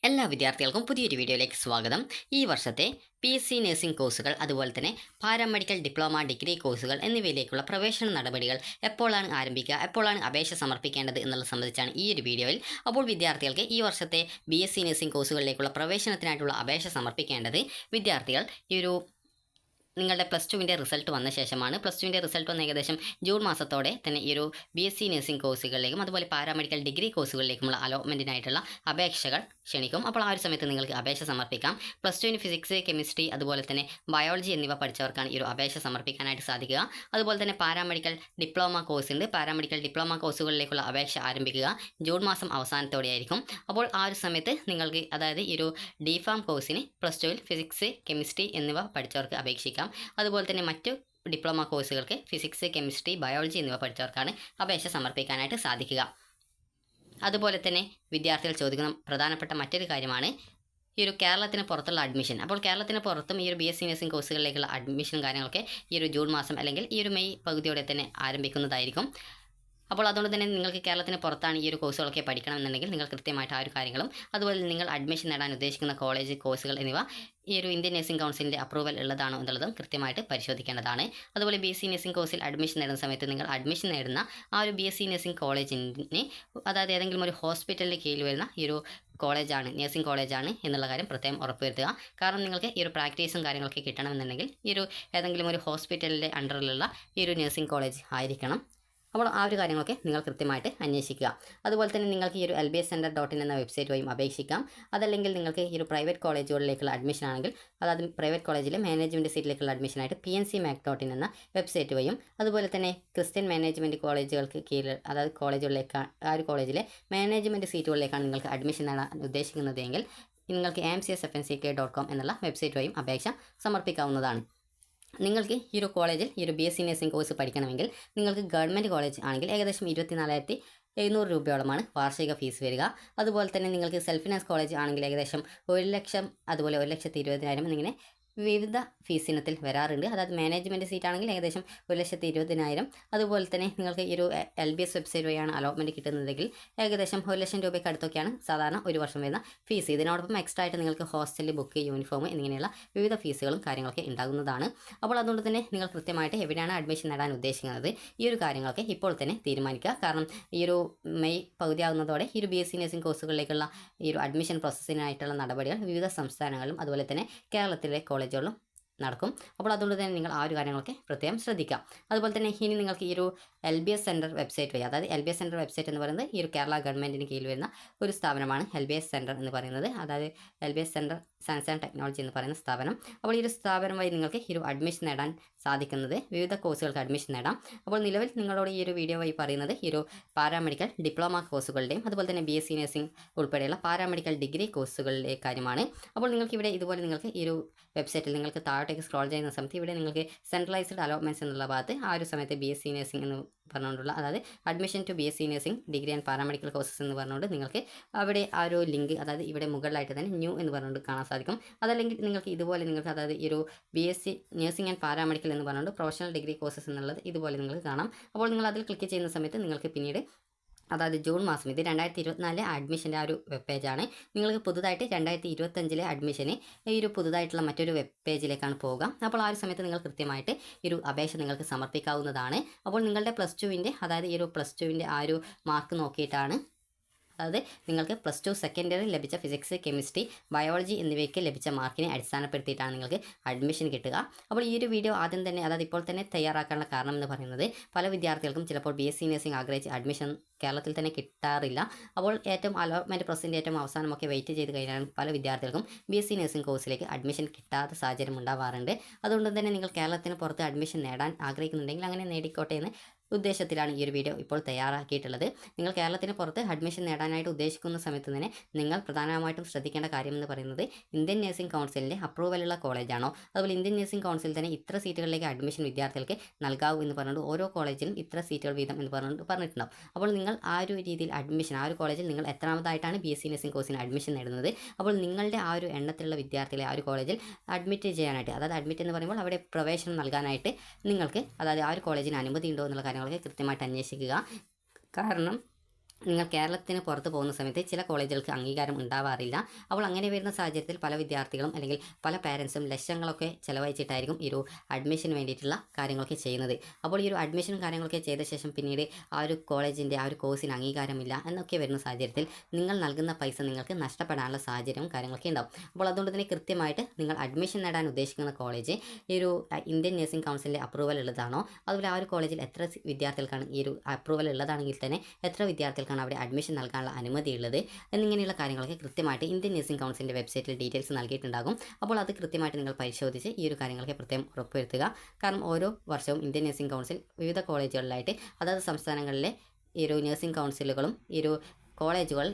എല്ലാ വിദ്യാർത്ഥികൾക്കും പുതിയൊരു വീഡിയോയിലേക്ക് സ്വാഗതം. ഈ വർഷത്തെ PSC നഴ്സിംഗ് കോഴ്സുകൾ അതുപോലെ തന്നെ പാരാമെഡിക്കൽ ഡിപ്ലോമ ഡിഗ്രി കോഴ്സുകൾ എന്നിവയിലേക്കുള്ള പ്രവേശന നടപടികൾ എപ്പോഴാണ് ആരംഭിക്കുക, എപ്പോഴാണ് അപേക്ഷ സമർപ്പിക്കേണ്ടത് എന്നുള്ളത് സംബന്ധിച്ചാണ് ഈ ഒരു വീഡിയോയിൽ. അപ്പോൾ വിദ്യാർത്ഥികൾക്ക് ഈ വർഷത്തെ BSc നഴ്സിംഗ് കോഴ്സുകളിലേക്കുള്ള പ്രവേശനത്തിനായിട്ടുള്ള അപേക്ഷ സമർപ്പിക്കേണ്ടത് വിദ്യാർത്ഥികൾ ഈ ഒരു നിങ്ങളുടെ +2 റിസൾട്ട് വന്ന ശേഷമാണ്. +2 റിസൾട്ട് വന്ന ഏകദേശം ജൂൺ മാസത്തോടെ തന്നെ ഈ ഒരു BSc നഴ്സിംഗ് കോഴ്സുകളിലേക്കും അതുപോലെ പാരാമെഡിക്കൽ ഡിഗ്രി കോഴ്സുകളിലേക്കുമുള്ള അലോട്ട്മെൻറ്റിനായിട്ടുള്ള അപേക്ഷകൾ ക്ഷണിക്കും. അപ്പോൾ ആ ഒരു സമയത്ത് നിങ്ങൾക്ക് അപേക്ഷ സമർപ്പിക്കാം. +2 ഫിസിക്സ്, കെമിസ്ട്രി അതുപോലെ തന്നെ ബയോളജി എന്നിവ പഠിച്ചവർക്കാണ് ഈ ഒരു അപേക്ഷ സമർപ്പിക്കാനായിട്ട് സാധിക്കുക. അതുപോലെ തന്നെ പാരാമെഡിക്കൽ ഡിപ്ലോമ കോഴ്സ് ഉണ്ട്. പാരാമെഡിക്കൽ ഡിപ്ലോമ കോഴ്സുകളിലേക്കുള്ള അപേക്ഷ ആരംഭിക്കുക ജൂൺ മാസം അവസാനത്തോടെയായിരിക്കും. അപ്പോൾ ആ ഒരു സമയത്ത് നിങ്ങൾക്ക് അതായത് ഈ ഒരു DPharm കോഴ്സിന് +2 ഫിസിക്സ്, കെമിസ്ട്രി എന്നിവ പഠിച്ചവർക്ക് അപേക്ഷിക്കാം. അതുപോലെ തന്നെ മറ്റു ഡിപ്ലോമ കോഴ്സുകൾക്ക് ഫിസിക്സ്, കെമിസ്ട്രി, ബയോളജി എന്നിവ പഠിച്ചവർക്കാണ് അപേക്ഷ സമർപ്പിക്കാനായിട്ട് സാധിക്കുക. അതുപോലെ തന്നെ വിദ്യാർത്ഥികൾ ചോദിക്കുന്ന പ്രധാനപ്പെട്ട മറ്റൊരു കാര്യമാണ് ഈ ഒരു കേരളത്തിന് പുറത്തുള്ള അഡ്മിഷൻ. അപ്പോൾ കേരളത്തിന് പുറത്തും ഈ ഒരു BSc നഴ്സിംഗ് കോഴ്സുകളിലേക്കുള്ള അഡ്മിഷനും കാര്യങ്ങളൊക്കെ ഈ ഒരു ജൂൺ മാസം അല്ലെങ്കിൽ ഈ ഒരു മെയ് പകുതിയോടെ തന്നെ ആരംഭിക്കുന്നതായിരിക്കും. അപ്പോൾ അതുകൊണ്ട് തന്നെ നിങ്ങൾക്ക് കേരളത്തിന് പുറത്താണ് ഈ ഒരു കോഴ്സുകളൊക്കെ പഠിക്കണമെന്നുണ്ടെങ്കിൽ നിങ്ങൾ കൃത്യമായിട്ട് ആ ഒരു കാര്യങ്ങളും അതുപോലെ നിങ്ങൾ അഡ്മിഷൻ നേടാൻ ഉദ്ദേശിക്കുന്ന കോളേജ്, കോഴ്സുകൾ എന്നിവ ഈ ഒരു ഇന്ത്യൻ നഴ്സിംഗ് കൗൺസിലിൻ്റെ അപ്രൂവൽ ഉള്ളതാണോ എന്നുള്ളതും കൃത്യമായിട്ട് പരിശോധിക്കേണ്ടതാണ്. അതുപോലെ BSc നഴ്സിംഗ് കോഴ്സിൽ അഡ്മിഷൻ നേടുന്ന സമയത്ത് നിങ്ങൾ അഡ്മിഷൻ നേടുന്ന ആ ഒരു BSc നഴ്സിംഗ് കോളേജിന് അതായത് ഏതെങ്കിലും ഒരു ഹോസ്പിറ്റലിൻ്റെ കീഴിൽ വരുന്ന ഈ ഒരു കോളേജാണ്, നഴ്സിംഗ് കോളേജാണ് എന്നുള്ള കാര്യം പ്രത്യേകം ഉറപ്പുവരുത്തുക. കാരണം നിങ്ങൾക്ക് ഈ ഒരു പ്രാക്ടീസും കാര്യങ്ങളൊക്കെ കിട്ടണമെന്നുണ്ടെങ്കിൽ ഈ ഒരു ഏതെങ്കിലും ഒരു ഹോസ്പിറ്റലിൻ്റെ അണ്ടറിലുള്ള ഈ ഒരു നഴ്സിംഗ് കോളേജ് ആയിരിക്കണം. അപ്പോൾ ആ ഒരു കാര്യങ്ങളൊക്കെ നിങ്ങൾ കൃത്യമായിട്ട് അന്വേഷിക്കുക. അതുപോലെ തന്നെ നിങ്ങൾക്ക് ഈ ഒരു LBScenter.in എന്ന വെബ്സൈറ്റ് വഴിയും അപേക്ഷിക്കാം. അതല്ലെങ്കിൽ നിങ്ങൾക്ക് ഈ ഒരു പ്രൈവറ്റ് കോളേജുകളിലേക്കുള്ള അഡ്മിഷൻ ആണെങ്കിൽ അതായത് പ്രൈവറ്റ് കോളേജിലെ മാനേജ്മെൻറ്റ് സീറ്റിലേക്കുള്ള അഡ്മിഷനായിട്ട് PNCMAC.in എന്ന വെബ്സൈറ്റ് വഴിയും അതുപോലെ തന്നെ ക്രിസ്ത്യൻ മാനേജ്മെൻറ്റ് കോളേജുകൾക്ക് കീഴിൽ അതായത് കോളേജുകളിലേക്ക് ആ ഒരു കോളേജിലെ മാനേജ്മെൻറ്റ് സീറ്റുകളിലേക്കാണ് നിങ്ങൾക്ക് അഡ്മിഷൻ നേടാൻ ഉദ്ദേശിക്കുന്നതെങ്കിൽ നിങ്ങൾക്ക് AMCSFNCK.com എന്നുള്ള വെബ്സൈറ്റ് വഴിയും അപേക്ഷ സമർപ്പിക്കാവുന്നതാണ്. നിങ്ങൾക്ക് ഈ ഒരു കോളേജിൽ ഈ ഒരു BSc നഴ്സിംഗ് കോഴ്സ് പഠിക്കണമെങ്കിൽ നിങ്ങൾക്ക് ഗവൺമെൻറ് കോളേജ് ആണെങ്കിൽ ഏകദേശം 24,700 രൂപയോളമാണ് വാർഷിക ഫീസ് വരിക. അതുപോലെ തന്നെ നിങ്ങൾക്ക് സെൽഫ് ഫിനാൻസ് കോളേജ് ആണെങ്കിൽ ഏകദേശം 1 ലക്ഷം അതുപോലെ 1,20,000 എന്നിങ്ങനെ വിവിധ ഫീസ് ഇനത്തിൽ വരാറുണ്ട്. അതായത് മാനേജ്മെൻറ്റ് സീറ്റ് ആണെങ്കിൽ ഏകദേശം 1,20,000. അതുപോലെ തന്നെ നിങ്ങൾക്ക് ഈ ഒരു LBS വെബ്സൈറ്റ് വഴിയാണ് അലോട്ട്മെൻറ്റ് കിട്ടുന്നതെങ്കിൽ ഏകദേശം 1 ലക്ഷം രൂപയ്ക്ക് അടുത്തൊക്കെയാണ് സാധാരണ ഒരു വർഷം വരുന്ന ഫീസ്. ഇതിനോടൊപ്പം എക്സ്ട്രാ ആയിട്ട് നിങ്ങൾക്ക് ഹോസ്റ്റൽ, ബുക്ക്, യൂണിഫോം എന്നിങ്ങനെയുള്ള വിവിധ ഫീസുകളും കാര്യങ്ങളൊക്കെ ഉണ്ടാകുന്നതാണ്. അപ്പോൾ അതുകൊണ്ട് തന്നെ നിങ്ങൾ കൃത്യമായിട്ട് എവിടെയാണ് അഡ്മിഷൻ നേടാൻ ഉദ്ദേശിക്കുന്നത് ഈ ഒരു കാര്യങ്ങളൊക്കെ ഇപ്പോൾ തന്നെ തീരുമാനിക്കുക. കാരണം ഈ ഒരു മെയ് പകുതിയാകുന്നതോടെ ഈ ഒരു BSc നഴ്സിംഗ് കോഴ്സുകളിലേക്കുള്ള ഈ ഒരു അഡ്മിഷൻ പ്രോസസ്സിനായിട്ടുള്ള നടപടികൾ വിവിധ സംസ്ഥാനങ്ങളിലും അതുപോലെ തന്നെ കേരളത്തിലെ കോളേജുകളിലും നടക്കും. അപ്പോൾ അതുകൊണ്ട് തന്നെ നിങ്ങൾ ആ ഒരു കാര്യങ്ങളൊക്കെ പ്രത്യേകം ശ്രദ്ധിക്കാം. അതുപോലെ തന്നെ ഇനി നിങ്ങൾക്ക് ഈ ഒരു LBS സെൻറ്റർ വെബ്സൈറ്റ് വഴി അതായത് LBS സെൻറ്റർ വെബ്സൈറ്റ് എന്ന് പറയുന്നത് ഈ ഒരു കേരള ഗവൺമെൻറ്റിന് കീഴിൽ വരുന്ന ഒരു സ്ഥാപനമാണ് LBS സെൻറ്റർ എന്ന് പറയുന്നത്. അതായത് LBS centre science and technology എന്ന് പറയുന്ന സ്ഥാപനം. അപ്പോൾ ഈ ഒരു സ്ഥാപനം വഴി നിങ്ങൾക്ക് ഈ ഒരു അഡ്മിഷൻ നേടാൻ സാധിക്കുന്നത് വിവിധ കോഴ്സുകൾക്ക് അഡ്മിഷൻ നേടാം. അപ്പോൾ നിലവിൽ നിങ്ങളോട് ഈ ഒരു വീഡിയോ വഴി പറയുന്നത് ഈ ഒരു പാരാമെഡിക്കൽ ഡിപ്ലോമ കോഴ്സുകളുടെയും അതുപോലെ തന്നെ BSc നഴ്സിംഗ് ഉൾപ്പെടെയുള്ള പാരാമെഡിക്കൽ ഡിഗ്രി കോഴ്സുകളുടെ കാര്യമാണ്. അപ്പോൾ നിങ്ങൾക്ക് ഇവിടെ ഇതുപോലെ നിങ്ങൾക്ക് ഈ ഒരു വെബ്സൈറ്റിൽ നിങ്ങൾക്ക് താഴോട്ടേക്ക് സ്ക്രോൾ ചെയ്യുന്ന സമയത്ത് ഇവിടെ നിങ്ങൾക്ക് സെൻട്രലൈസ്ഡ് അലോട്ട്മെൻറ്റ്സ് എന്നുള്ള ഭാഗത്ത് ആ ഒരു സമയത്ത് BSc നഴ്സിംഗ് എന്ന് പറഞ്ഞുകൊണ്ടുള്ള അതായത് admission to BSc nursing degree and paramedical courses എന്ന് പറഞ്ഞുകൊണ്ട് നിങ്ങൾക്ക് അവിടെ ആ ഒരു ലിങ്ക് അതായത് ഇവിടെ മുകളിലായിട്ട് തന്നെ ന്യൂ എന്ന് പറഞ്ഞുകൊണ്ട് കാണാൻ സാധിക്കും. അതല്ലെങ്കിൽ നിങ്ങൾക്ക് ഇതുപോലെ നിങ്ങൾക്ക് അതായത് ഈ ഒരു BSc നഴ്സിംഗ് ആൻഡ് പാരാമെഡിക്കൽ എന്ന് പറഞ്ഞുകൊണ്ട് പ്രൊഫഷണൽ ഡിഗ്രി കോഴ്സസ് എന്നുള്ളത് ഇതുപോലെ നിങ്ങൾക്ക് കാണാം. അപ്പോൾ നിങ്ങൾ അതിൽ ക്ലിക്ക് ചെയ്യുന്ന സമയത്ത് നിങ്ങൾക്ക് പിന്നീട് അതായത് ജൂൺ മാസം ഇത് 2024 അഡ്മിഷൻ്റെ ആ ഒരു വെബ് പേജാണ്. നിങ്ങൾക്ക് പുതുതായിട്ട് 2025 അഡ്മിഷന് ഈ ഒരു പുതുതായിട്ടുള്ള മറ്റൊരു വെബ് പേജിലേക്കാണ് പോവുക. അപ്പോൾ ആ ഒരു സമയത്ത് നിങ്ങൾ കൃത്യമായിട്ട് ഈ ഒരു അപേക്ഷ നിങ്ങൾക്ക് സമർപ്പിക്കാവുന്നതാണ്. അപ്പോൾ നിങ്ങളുടെ +2 അതായത് ഈ ഒരു +2 ആ ഒരു മാർക്ക് നോക്കിയിട്ടാണ് അതായത് നിങ്ങൾക്ക് +2 സെക്കൻഡ് ഇയറിൽ ലഭിച്ച ഫിസിക്സ്, കെമിസ്ട്രി, ബയോളജി എന്നിവയ്ക്ക് ലഭിച്ച മാർക്കിനെ അടിസ്ഥാനപ്പെടുത്തിയിട്ടാണ് നിങ്ങൾക്ക് അഡ്മിഷൻ കിട്ടുക. അപ്പോൾ ഈ ഒരു വീഡിയോ ആദ്യം തന്നെ അതായത് ഇപ്പോൾ തന്നെ തയ്യാറാക്കാനുള്ള കാരണം എന്ന് പറയുന്നത് പല വിദ്യാർത്ഥികൾക്കും ചിലപ്പോൾ BSc നഴ്സിംഗ് ആഗ്രഹിച്ച് അഡ്മിഷൻ കേരളത്തിൽ തന്നെ കിട്ടാറില്ല. അപ്പോൾ ഏറ്റവും അലോട്ട്മെൻറ്റ് പ്രോസസ്സിൻ്റെ ഏറ്റവും അവസാനമൊക്കെ വെയിറ്റ് ചെയ്ത് കഴിഞ്ഞാൽ പല വിദ്യാർത്ഥികൾക്കും BSc നഴ്സിംഗ് കോഴ്സിലേക്ക് അഡ്മിഷൻ കിട്ടാത്ത സാഹചര്യം ഉണ്ടാവാറുണ്ട്. അതുകൊണ്ട് തന്നെ നിങ്ങൾ കേരളത്തിന് പുറത്ത് അഡ്മിഷൻ നേടാൻ ആഗ്രഹിക്കുന്നുണ്ടെങ്കിൽ അങ്ങനെ നേടിക്കോട്ടെ എന്ന് ഉദ്ദേശത്തിലാണ് ഈ ഒരു വീഡിയോ ഇപ്പോൾ തയ്യാറാക്കിയിട്ടുള്ളത്. നിങ്ങൾ കേരളത്തിന് പുറത്ത് അഡ്മിഷൻ നേടാനായിട്ട് ഉദ്ദേശിക്കുന്ന സമയത്ത് തന്നെ നിങ്ങൾ പ്രധാനമായിട്ടും ശ്രദ്ധിക്കേണ്ട കാര്യം എന്ന് പറയുന്നത് ഇന്ത്യൻ നഴ്സിംഗ് കൗൺസിലിൻ്റെ അപ്രൂവലുള്ള കോളേജാണോ, അതുപോലെ ഇന്ത്യൻ നഴ്സിംഗ് കൗൺസിൽ തന്നെ ഇത്ര സീറ്റുകളിലേക്ക് അഡ്മിഷൻ വിദ്യാർത്ഥികൾക്ക് നൽകാവൂ എന്ന് പറഞ്ഞുകൊണ്ട് ഓരോ കോളേജിലും ഇത്ര സീറ്റുകൾ വീതം എന്ന് പറഞ്ഞിട്ടുണ്ടാവും. അപ്പോൾ നിങ്ങൾ ആ ഒരു രീതിയിൽ അഡ്മിഷൻ ആ ഒരു കോളേജിൽ നിങ്ങൾ എത്രാമതായിട്ടാണ് BSc നഴ്സിംഗ് കോഴ്സിന് അഡ്മിഷൻ നേടുന്നത് അപ്പോൾ നിങ്ങളുടെ ആ ഒരു എണ്ണത്തിലുള്ള വിദ്യാർത്ഥികളെ ആ ഒരു കോളേജിൽ അഡ്മിറ്റ് ചെയ്യാനായിട്ട് അതായത് അഡ്മിറ്റ് എന്ന് പറയുമ്പോൾ അവിടെ പ്രവേശനം നൽകാനായിട്ട് നിങ്ങൾക്ക് അതായത് ആ ഒരു കോളേജിന് അനുമതി ഉണ്ടോ എന്നുള്ള കാര്യങ്ങളൊക്കെ കൃത്യമായിട്ട് അന്വേഷിക്കുക. കാരണം നിങ്ങൾ കേരളത്തിന് പുറത്ത് പോകുന്ന സമയത്ത് ചില കോളേജുകൾക്ക് അംഗീകാരം ഉണ്ടാവാറില്ല. അപ്പോൾ അങ്ങനെ വരുന്ന സാഹചര്യത്തിൽ പല വിദ്യാർത്ഥികളും അല്ലെങ്കിൽ പല പാരൻസും ലക്ഷങ്ങളൊക്കെ ചിലവഴിച്ചിട്ടായിരിക്കും ഈ ഒരു അഡ്മിഷന് വേണ്ടിയിട്ടുള്ള കാര്യങ്ങളൊക്കെ ചെയ്യുന്നത്. അപ്പോൾ ഈ ഒരു അഡ്മിഷനും കാര്യങ്ങളൊക്കെ ചെയ്ത ശേഷം പിന്നീട് ആ ഒരു കോളേജിൻ്റെ ആ ഒരു കോഴ്സിന് അംഗീകാരമില്ല എന്നൊക്കെ വരുന്ന സാഹചര്യത്തിൽ നിങ്ങൾ നൽകുന്ന പൈസ നിങ്ങൾക്ക് നഷ്ടപ്പെടാനുള്ള സാഹചര്യവും കാര്യങ്ങളൊക്കെ ഉണ്ടാവും. അപ്പോൾ അതുകൊണ്ട് തന്നെ കൃത്യമായിട്ട് നിങ്ങൾ അഡ്മിഷൻ നേടാൻ ഉദ്ദേശിക്കുന്ന കോളേജ് ഈ ഒരു ഇന്ത്യൻ നഴ്സിംഗ് കൗൺസിലിൻ്റെ അപ്രൂവൽ ഉള്ളതാണോ, അതുപോലെ ആ ഒരു കോളേജിൽ എത്ര വിദ്യാർത്ഥികൾക്കാണ് ഈ ഒരു അപ്രൂവൽ ഉള്ളതാണെങ്കിൽ തന്നെ എത്ര വിദ്യാർത്ഥികൾക്കാണ് അവിടെ അഡ്മിഷൻ നൽകാനുള്ള അനുമതിയുള്ളത് എന്നിങ്ങനെയുള്ള കാര്യങ്ങളൊക്കെ കൃത്യമായിട്ട് ഇന്ത്യൻ നഴ്സിംഗ് കൗൺസിലിൻ്റെ വെബ്സൈറ്റിൽ ഡീറ്റെയിൽസ് നൽകിയിട്ടുണ്ടാകും. അപ്പോൾ അത് കൃത്യമായിട്ട് നിങ്ങൾ പരിശോധിച്ച് ഈ ഒരു കാര്യങ്ങളൊക്കെ പ്രത്യേകം ഉറപ്പുവരുത്തുക. കാരണം ഓരോ വർഷവും ഇന്ത്യൻ നഴ്സിംഗ് കൗൺസിൽ വിവിധ കോളേജുകളിലായിട്ട് അതാത് സംസ്ഥാനങ്ങളിലെ ഈ ഒരു നഴ്സിംഗ് കൗൺസിലുകളും ഈ ഒരു കോളേജുകൾ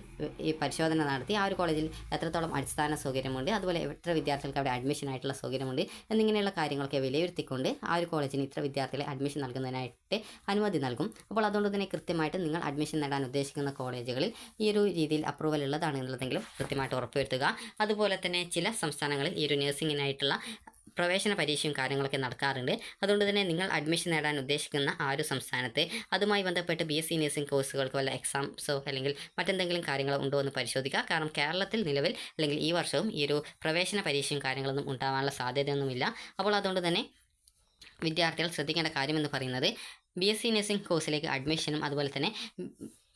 ഈ പരിശോധന നടത്തി ആ ഒരു കോളേജിൽ എത്രത്തോളം അടിസ്ഥാന സൗകര്യമുണ്ട്, അതുപോലെ എത്ര വിദ്യാർത്ഥികൾക്ക് അവിടെ അഡ്മിഷൻ ആയിട്ടുള്ള സൗകര്യമുണ്ട് എന്നിങ്ങനെയുള്ള കാര്യങ്ങളൊക്കെ വിലയിരുത്തിക്കൊണ്ട് ആ ഒരു കോളേജിന് ഇത്ര വിദ്യാർത്ഥികളെ അഡ്മിഷൻ നൽകുന്നതിനായിട്ട് അനുമതി നൽകും. അപ്പോൾ അതുകൊണ്ട് തന്നെ കൃത്യമായിട്ട് നിങ്ങൾ അഡ്മിഷൻ നേടാൻ ഉദ്ദേശിക്കുന്ന കോളേജുകളിൽ ഈ ഒരു രീതിയിൽ അപ്രൂവൽ ഉള്ളതാണ് എന്നുള്ളതെങ്കിലും കൃത്യമായിട്ട് ഉറപ്പുവരുത്തുക. അതുപോലെ തന്നെ ചില സംസ്ഥാനങ്ങളിൽ ഈ ഒരു നഴ്സിംഗിനായിട്ടുള്ള പ്രവേശന പരീക്ഷയും കാര്യങ്ങളൊക്കെ നടക്കാറുണ്ട്. അതുകൊണ്ട് തന്നെ നിങ്ങൾ അഡ്മിഷൻ നേടാൻ ഉദ്ദേശിക്കുന്ന ആ ഒരു സംസ്ഥാനത്ത് അതുമായി ബന്ധപ്പെട്ട് BSc നഴ്സിംഗ് കോഴ്സുകൾക്ക് വല്ല എക്സാംസോ അല്ലെങ്കിൽ മറ്റെന്തെങ്കിലും കാര്യങ്ങളോ ഉണ്ടോ എന്ന് പരിശോധിക്കുക. കാരണം കേരളത്തിൽ നിലവിൽ അല്ലെങ്കിൽ ഈ വർഷവും ഈ ഒരു പ്രവേശന പരീക്ഷയും കാര്യങ്ങളൊന്നും ഉണ്ടാവാനുള്ള സാധ്യതയൊന്നുമില്ല. അപ്പോൾ അതുകൊണ്ട് തന്നെ വിദ്യാർത്ഥികൾ ശ്രദ്ധിക്കേണ്ട കാര്യമെന്ന് പറയുന്നത് BSc നഴ്സിംഗ് കോഴ്സിലേക്ക് അഡ്മിഷനും അതുപോലെ തന്നെ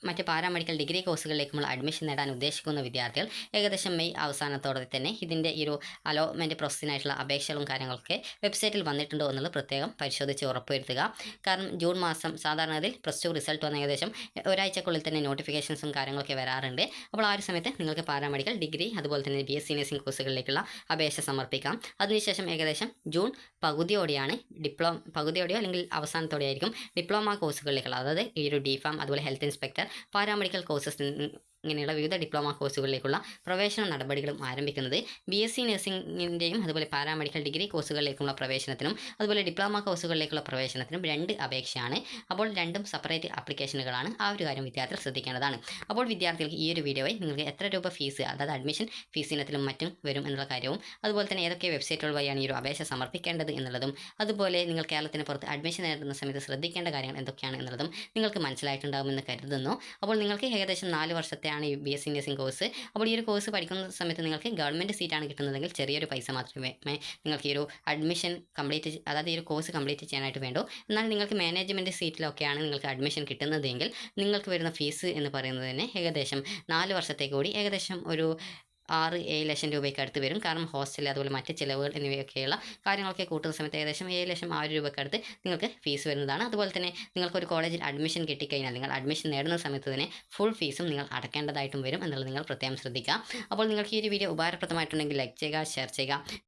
മറ്റ് പാരാമെഡിക്കൽ ഡിഗ്രി കോഴ്സുകളിലേക്കുമുള്ള അഡ്മിഷൻ നേടാൻ ഉദ്ദേശിക്കുന്ന വിദ്യാർത്ഥികൾ ഏകദേശം മെയ് അവസാനത്തോടെ തന്നെ ഇതിൻ്റെ ഈ ഒരു അലോട്ട്മെൻറ്റ് പ്രോസസ്സിനായിട്ടുള്ള അപേക്ഷകളും കാര്യങ്ങളൊക്കെ വെബ്സൈറ്റിൽ വന്നിട്ടുണ്ടോ എന്നുള്ളത് പ്രത്യേകം പരിശോധിച്ച് ഉറപ്പുവരുത്തുക. കാരണം ജൂൺ മാസം സാധാരണ അതിൽ +2 റിസൾട്ട് വന്ന ഏകദേശം ഒരാഴ്ചക്കുള്ളിൽ തന്നെ നോട്ടിഫിക്കേഷൻസും കാര്യങ്ങളൊക്കെ വരാറുണ്ട്. അപ്പോൾ ആ ഒരു സമയത്ത് നിങ്ങൾക്ക് പാരാമെഡിക്കൽ ഡിഗ്രി അതുപോലെ തന്നെ BSc നഴ്സിംഗ് കോഴ്സുകളിലേക്കുള്ള അപേക്ഷ സമർപ്പിക്കാം. അതിനുശേഷം ഏകദേശം ജൂൺ പകുതിയോടെയാണ് പകുതിയോടെയോ അല്ലെങ്കിൽ അവസാനത്തോടെ ആയിരിക്കും ഡിപ്ലോമ കോഴ്സുകളിലേക്കുള്ള, അതായത് ഈ ഒരു DPharm അതുപോലെ ഹെൽത്ത് ഇൻസ്പെക്ടർ പാരാമെഡിക്കൽ കോഴ്സസ് ഇങ്ങനെയുള്ള വിവിധ ഡിപ്ലോമ കോഴ്സുകളിലേക്കുള്ള പ്രവേശന നടപടികളും ആരംഭിക്കുന്നത്. BSc നഴ്സിംഗിൻ്റെയും അതുപോലെ പാരാമെഡിക്കൽ ഡിഗ്രി കോഴ്സുകളിലേക്കുള്ള പ്രവേശനത്തിനും അതുപോലെ ഡിപ്ലോമ കോഴ്സുകളിലേക്കുള്ള പ്രവേശനത്തിനും 2 അപേക്ഷയാണ്. അപ്പോൾ രണ്ടും സെപ്പറേറ്റ് ആപ്ലിക്കേഷനുകളാണ്. ആ ഒരു കാര്യം വിദ്യാർത്ഥികൾ ശ്രദ്ധിക്കേണ്ടതാണ്. അപ്പോൾ വിദ്യാർത്ഥികൾക്ക് ഈ ഒരു വീഡിയോയിൽ നിങ്ങൾക്ക് എത്ര രൂപ ഫീസ്, അതായത് അഡ്മിഷൻ ഫീസ് ഇനത്തിലും മറ്റും വരും എന്നുള്ള കാര്യവും അതുപോലെ തന്നെ ഏതൊക്കെ വെബ്സൈറ്റുകൾ വഴിയാണ് ഈ ഒരു അപേക്ഷ സമർപ്പിക്കേണ്ടത് എന്നുള്ളതും അതുപോലെ നിങ്ങൾ കേരളത്തിന് പുറത്ത് അഡ്മിഷൻ നേടുന്ന സമയത്ത് ശ്രദ്ധിക്കേണ്ട കാര്യങ്ങൾ എന്തൊക്കെയാണ് എന്നുള്ളതും നിങ്ങൾക്ക് മനസ്സിലായിട്ടുണ്ടാകുമെന്ന് കരുതുന്നു. അപ്പോൾ നിങ്ങൾക്ക് ഏകദേശം 4 വർഷത്തെ ഈ BSc നഴ്സിംഗ് കോഴ്സ്. അപ്പോൾ ഈ ഒരു കോഴ്സ് പഠിക്കുന്ന സമയത്ത് നിങ്ങൾക്ക് ഗവൺമെൻറ് സീറ്റാണ് കിട്ടുന്നതെങ്കിൽ ചെറിയൊരു പൈസ മാത്രമേ നിങ്ങൾക്ക് ഈ ഒരു അഡ്മിഷൻ അതായത് ഈ ഒരു കോഴ്സ് കംപ്ലീറ്റ് ചെയ്യാനായിട്ട് വേണ്ടൂ. എന്നാൽ നിങ്ങൾക്ക് മാനേജ്മെൻറ്റ് സീറ്റിലൊക്കെയാണ് നിങ്ങൾക്ക് അഡ്മിഷൻ കിട്ടുന്നതെങ്കിൽ നിങ്ങൾക്ക് വരുന്ന ഫീസ് എന്ന് പറയുന്നത് തന്നെ ഏകദേശം 4 വർഷത്തേക്ക് കൂടി ഏകദേശം ഒരു 6-7 ലക്ഷം രൂപയ്ക്ക് അടുത്ത് വരും. കാരണം ഹോസ്റ്റൽ അതുപോലെ മറ്റ് ചിലവുകൾ എന്നിവയൊക്കെയുള്ള കാര്യങ്ങളൊക്കെ കൂട്ടുന്ന സമയത്ത് ഏകദേശം 7 ലക്ഷം ആ ഒരു രൂപയ്ക്ക് അടുത്ത് നിങ്ങൾക്ക് ഫീസ് വരുന്നതാണ്. അതുപോലെ തന്നെ നിങ്ങൾക്കൊരു കോളേജിൽ അഡ്മിഷൻ കിട്ടിക്കഴിഞ്ഞാൽ നിങ്ങൾ അഡ്മിഷൻ നേടുന്ന സമയത്ത് തന്നെ ഫുൾ ഫീസും നിങ്ങൾ അടക്കേണ്ടതായിട്ടും വരും എന്നുള്ളത് നിങ്ങൾ പ്രത്യേകം ശ്രദ്ധിക്കുക. അപ്പോൾ നിങ്ങൾക്ക് ഈ ഒരു വീഡിയോ ഉപകാരപ്രദമായിട്ടുണ്ടെങ്കിൽ ലൈക്ക് ചെയ്യുക, ഷെയർ ചെയ്യുക.